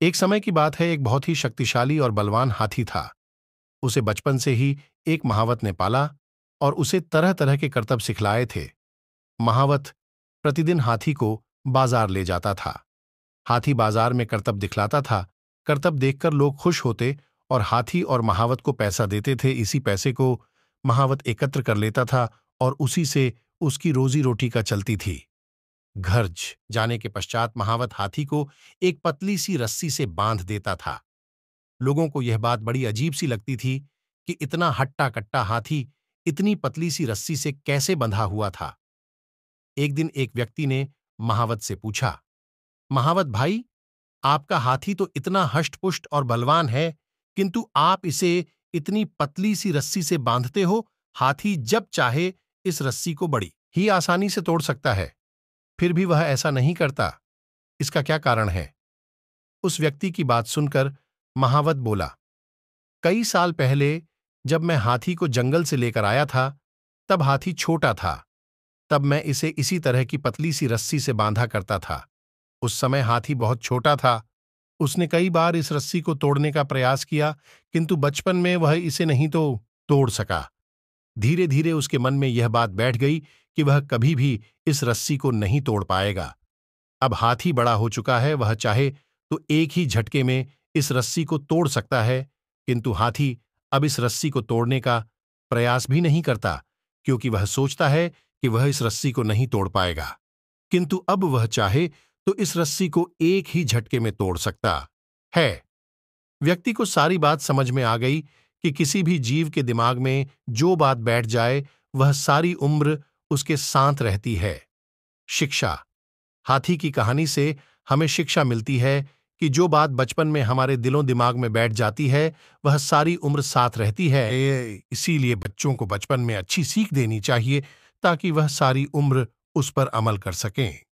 एक समय की बात है, एक बहुत ही शक्तिशाली और बलवान हाथी था। उसे बचपन से ही एक महावत ने पाला और उसे तरह तरह के करतब सिखलाए थे। महावत प्रतिदिन हाथी को बाजार ले जाता था। हाथी बाजार में करतब दिखलाता था। करतब देखकर लोग खुश होते और हाथी और महावत को पैसा देते थे। इसी पैसे को महावत एकत्र कर लेता था और उसी से उसकी रोजी रोटी का चलती थी। घर जाने के पश्चात महावत हाथी को एक पतली सी रस्सी से बांध देता था। लोगों को यह बात बड़ी अजीब सी लगती थी कि इतना हट्टा कट्टा हाथी इतनी पतली सी रस्सी से कैसे बंधा हुआ था। एक दिन एक व्यक्ति ने महावत से पूछा, महावत भाई, आपका हाथी तो इतना हष्टपुष्ट और बलवान है, किंतु आप इसे इतनी पतली सी रस्सी से बांधते हो। हाथी जब चाहे इस रस्सी को बड़ी ही आसानी से तोड़ सकता है, फिर भी वह ऐसा नहीं करता। इसका क्या कारण है? उस व्यक्ति की बात सुनकर महावत बोला, कई साल पहले जब मैं हाथी को जंगल से लेकर आया था, तब हाथी छोटा था। तब मैं इसे इसी तरह की पतली सी रस्सी से बांधा करता था। उस समय हाथी बहुत छोटा था। उसने कई बार इस रस्सी को तोड़ने का प्रयास किया, किंतु बचपन में वह इसे नहीं तो तोड़ सका। धीरे धीरे उसके मन में यह बात बैठ गई कि वह कभी भी इस रस्सी को नहीं तोड़ पाएगा। अब हाथी बड़ा हो चुका है, वह चाहे तो एक ही झटके में इस रस्सी को तोड़ सकता है, किंतु हाथी अब इस रस्सी को तोड़ने का प्रयास भी नहीं करता, क्योंकि वह सोचता है कि वह इस रस्सी को नहीं तोड़ पाएगा। किंतु अब वह चाहे तो इस रस्सी को एक ही झटके में तोड़ सकता है। व्यक्ति को सारी बात समझ में आ गई कि किसी भी जीव के दिमाग में जो बात बैठ जाए, वह सारी उम्र उसके साथ रहती है। शिक्षा। हाथी की कहानी से हमें शिक्षा मिलती है कि जो बात बचपन में हमारे दिलों दिमाग में बैठ जाती है, वह सारी उम्र साथ रहती है। इसीलिए बच्चों को बचपन में अच्छी सीख देनी चाहिए, ताकि वह सारी उम्र उस पर अमल कर सकें।